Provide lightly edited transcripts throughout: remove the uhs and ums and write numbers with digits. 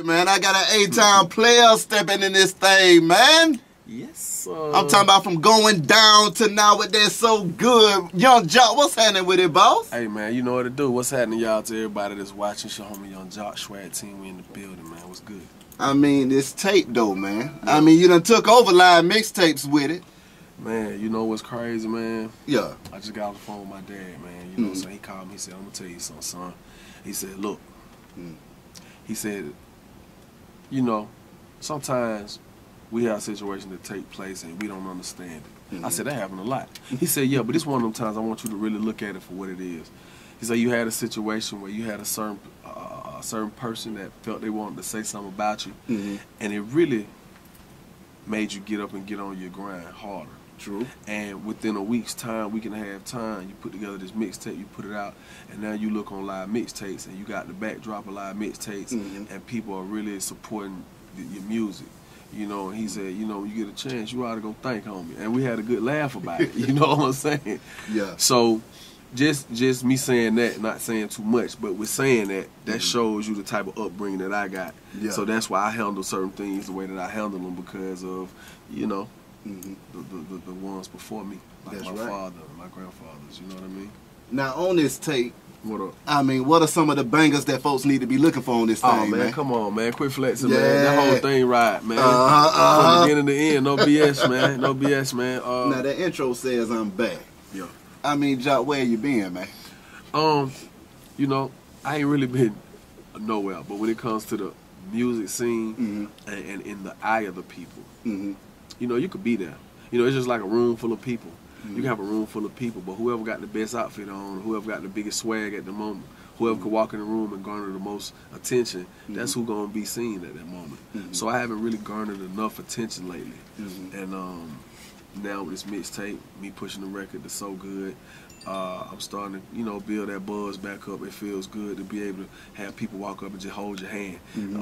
Man, I got an A-Town player stepping in this thing, man. Yes, sir. I'm talking about from going down to now with that so good. Young Jock, what's happening with it, boss? Hey, man, you know what to do. What's happening, y'all, to everybody that's watching? Show homie Young Jock, Swag Team, we in the building, man. What's good? I mean, this tape, though, man. Yeah. I mean, you done took over live mixtapes with it. Man, you know what's crazy, man? Yeah. I just got on the phone with my dad, man. You know what I'm saying? He called me, he said, I'm going to tell you something, son. He said, look. He said, you know, sometimes we have situations that take place and we don't understand it. I said, that happened a lot. He said, yeah, but it's one of them times I want you to really look at it for what it is. He said, you had a situation where you had a certain person that felt they wanted to say something about you, and it really made you get up and get on your grind harder. True. And within a week's time, week and a half time, you put together this mixtape, you put it out, and now you look on live mixtapes, and you got the backdrop of live mixtapes, and people are really supporting your music. You know, and he said, you know, when you get a chance, you ought to go thank homie. And we had a good laugh about it, you know what I'm saying? Yeah. So, just me saying that, not saying too much, but with saying that, that shows you the type of upbringing that I got. Yeah. So that's why I handle certain things the way that I handle them, because of, you know, the ones before me, like that's my right. father, my grandfathers, you know what I mean? Now, on this tape, what up? I mean, what are some of the bangers that folks need to be looking for on this thing, man? man? Come on, man. Quit flexing, yeah. man. That whole thing right, man. From the beginning to the end, no BS, man. No BS, man. Now, that intro says I'm back. Yeah. I mean, Jock, where you been, man? You know, I ain't really been nowhere, but when it comes to the music scene and in the eye of the people, you know, you could be there. You know, it's just like a room full of people. You can have a room full of people, but whoever got the best outfit on, whoever got the biggest swag at the moment, whoever could walk in the room and garner the most attention, that's who gonna be seen at that moment. So I haven't really garnered enough attention lately. And now with this mixtape, me pushing the record that's so good, I'm starting to, you know, build that buzz back up. It feels good to be able to have people walk up and just hold your hand. The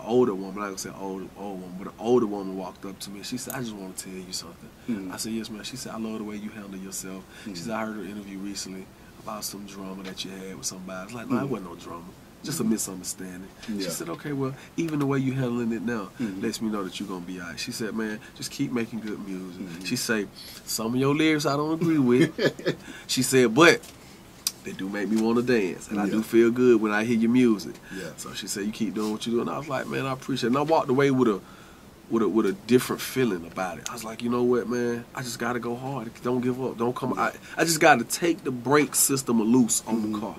older woman, I'm not gonna say old woman, but an older woman walked up to me. She said, I just want to tell you something. I said, yes, man. She said, I love the way you handle yourself. She said, I heard her interview recently about some drama that you had with somebody. I was like, no, it wasn't no drama. Just a misunderstanding. She said, okay, well, even the way you handling it now lets me know that you're going to be all right. She said, man, just keep making good music. She said, some of your lyrics I don't agree with. She said, but they do make me want to dance. And I do feel good when I hear your music. So she said, you keep doing what you're doing. I was like, man, I appreciate it. And I walked away with a different feeling about it. I was like, you know what, man? I just got to go hard. Don't give up. Don't come. I just got to take the brake system loose on the car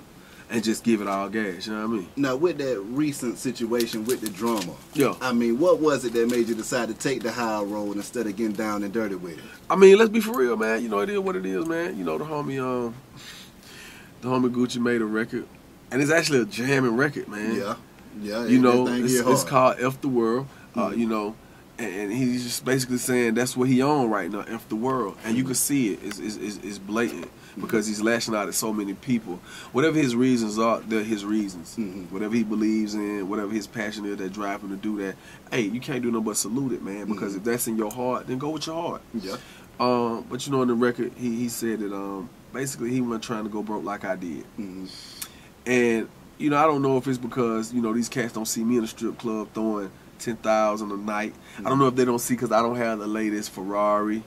and just give it all gas, you know what I mean? Now, with that recent situation with the drama, yeah, I mean, what was it that made you decide to take the high road instead of getting down and dirty with it? I mean, let's be for real, man. You know, it is what it is, man. You know, the homie Gucci made a record, and it's actually a jamming record, man. Yeah. You know, it's called F the World, you know, and he's just basically saying that's what he on right now, F the World. And you can see it. It's blatant. Because he's lashing out at so many people. Whatever his reasons are, they're his reasons. Whatever he believes in, whatever his passion is that drive him to do that, hey, you can't do nothing but salute it, man. Because if that's in your heart, then go with your heart. But you know, in the record, he said that basically he wasn't trying to go broke like I did. And, you know, I don't know if it's because, you know, these cats don't see me in a strip club throwing 10,000 a night. I don't know if they don't see because I don't have the latest Ferrari.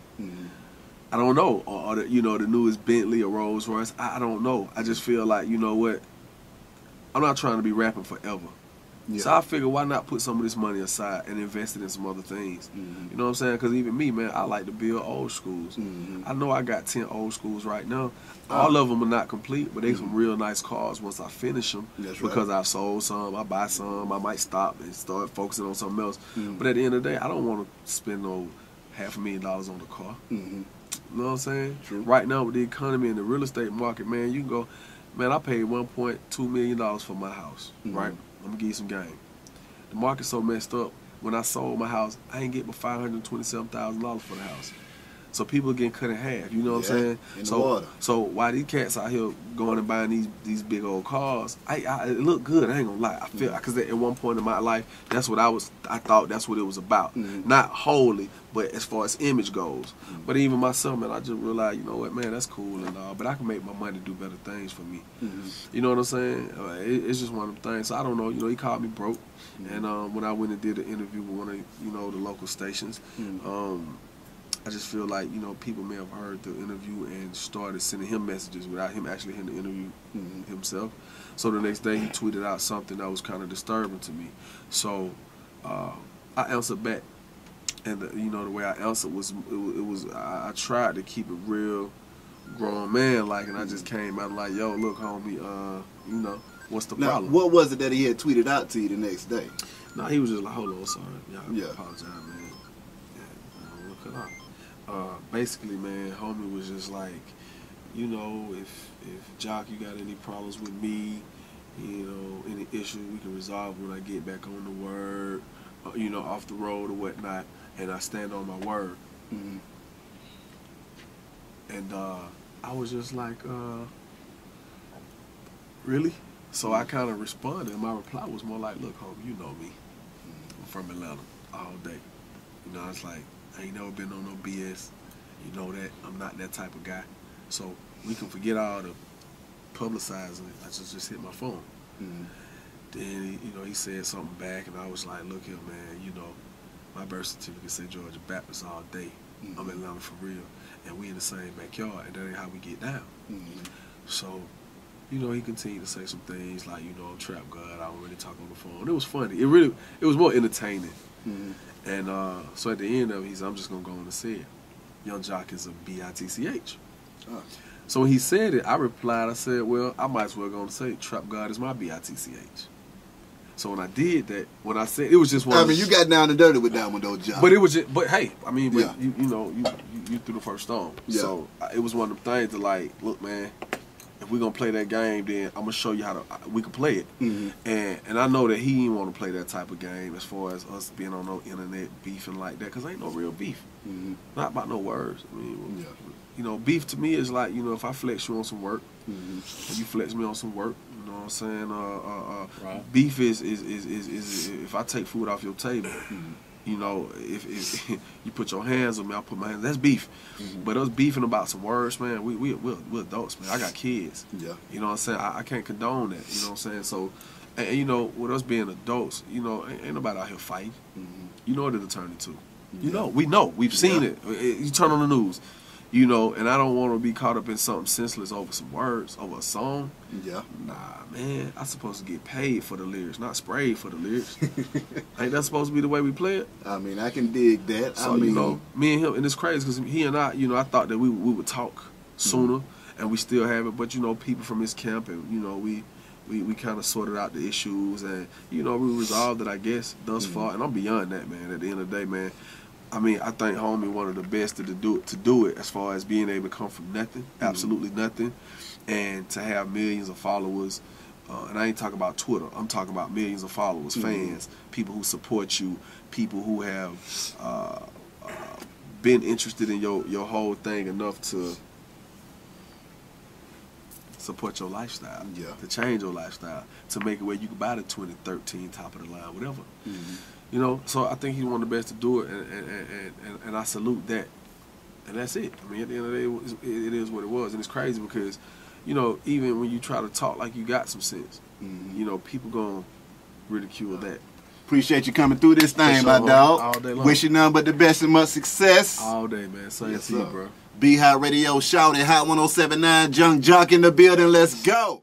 I don't know, or the, you know, the newest Bentley or Rolls Royce. I don't know. I just feel like, you know what, I'm not trying to be rapping forever. So I figure, why not put some of this money aside and invest it in some other things? You know what I'm saying? Because even me, man, I like to build old schools. I know I got 10 old schools right now. All of them are not complete, but they some real nice cars once I finish them. Because I've sold some, I buy some, I might stop and start focusing on something else. But at the end of the day, I don't want to spend no $500,000 on the car. You know what I'm saying? True. Right now with the economy and the real estate market, man, you can go, man, I paid $1.2 million for my house, right? I'm going to give you some game. The market's so messed up. When I sold my house, I ain't get but $527,000 for the house. So people getting cut in half. You know what I'm saying? In the water. So why these cats out here going and buying these big old cars? It look good. I ain't gonna lie. I feel because at one point in my life, that's what I thought that's what it was about. Not wholly, but as far as image goes. But even myself, man, I just realized, you know what, man, that's cool and all, but I can make my money do better things for me. You know what I'm saying? It's just one of them things. So I don't know. You know, he called me broke, and when I went and did an interview with one of the local stations. I just feel like, you know, people may have heard the interview and started sending him messages without him actually hearing the interview himself. So the next day he tweeted out something that was kind of disturbing to me. So I answered back, and you know, the way I answered was I tried to keep it real grown man like, and I just came out like, yo, look, homie, you know, what's the problem? What was it that he had tweeted out to you the next day? No, he was just like, hold on, sorry, I apologize, man. Look it up. Basically, man, homie was just like, you know, if Jock, you got any problems with me, you know, any issues we can resolve when I get back on the word, you know, off the road or whatnot, and I stand on my word. And I was just like, really? So I kind of responded, and my reply was more like, look, homie, you know me. I'm from Atlanta all day. You know, it's like, I ain't never been on no BS. You know that. I'm not that type of guy. So we can forget all the publicizing it. I just hit my phone. Then, you know, he said something back, and I was like, look here, man, you know, my birth certificate said Georgia Baptist all day. I'm in Atlanta for real. And we in the same backyard, and that ain't how we get down. So, you know, he continued to say some things like, you know, trap God, I don't really talk on the phone. It was funny. It was more entertaining. And so at the end of it, he said, I'm just going to go on and say it. Young Jock is a B-I-T-C-H. So when he said it, I replied, I said, well, I might as well go on and say, Trap God is my B-I-T-C-H. So when I did that, when I said, it was just one. I mean, you got down and dirty with that one, though, Jock. But it was just, but hey, I mean, but you know, you threw the first stone. So it was one of them things to like, look, man, if we're going to play that game, then I'm going to show you how we can play it. And I know that he didn't want to play that type of game as far as us being on no internet beefing like that, because ain't no real beef. Not about no words. I mean, you know, beef to me is like, you know, if I flex you on some work, and you flex me on some work, you know what I'm saying? Beef is if I take food off your table, you know, if you put your hands on me, I'll put my hands. That's beef. But us beefing about some words, man, we're adults, man. I got kids. You know what I'm saying? I can't condone that. You know what I'm saying? So, and you know, with us being adults, you know, ain't nobody out here fighting. You know what it'll turn into. You know, we've seen it. You turn on the news. You know, and I don't want to be caught up in something senseless over some words, over a song. Nah, man, I'm supposed to get paid for the lyrics, not sprayed for the lyrics. Ain't that supposed to be the way we play it? I mean, I can dig that. So, you know, me and him, and it's crazy because he and I, you know, I thought that we would talk sooner, and we still have it. But, you know, people from his camp, and, you know, we kind of sorted out the issues, and, you know, we resolved it, I guess, thus far. And I'm beyond that, man. At the end of the day, man, I mean, I think homie one of the best to do it as far as being able to come from nothing, absolutely nothing, and to have millions of followers. And I ain't talking about Twitter. I'm talking about millions of followers, fans, people who support you, people who have been interested in your whole thing enough to support your lifestyle, to change your lifestyle, to make it where you can buy the 2013 top of the line, whatever. You know, so I think he's one of the best to do it, and I salute that. And that's it. I mean, at the end of the day, it is what it was. And it's crazy because, you know, even when you try to talk like you got some sense, you know, people gonna ridicule that. Appreciate you coming through this thing, my dog. All day long. Wish you nothing but the best and much success. All day, man. Same to you, bro. B-Hot Radio, shout it, Hot 1079, Young Jock in the building. Let's go.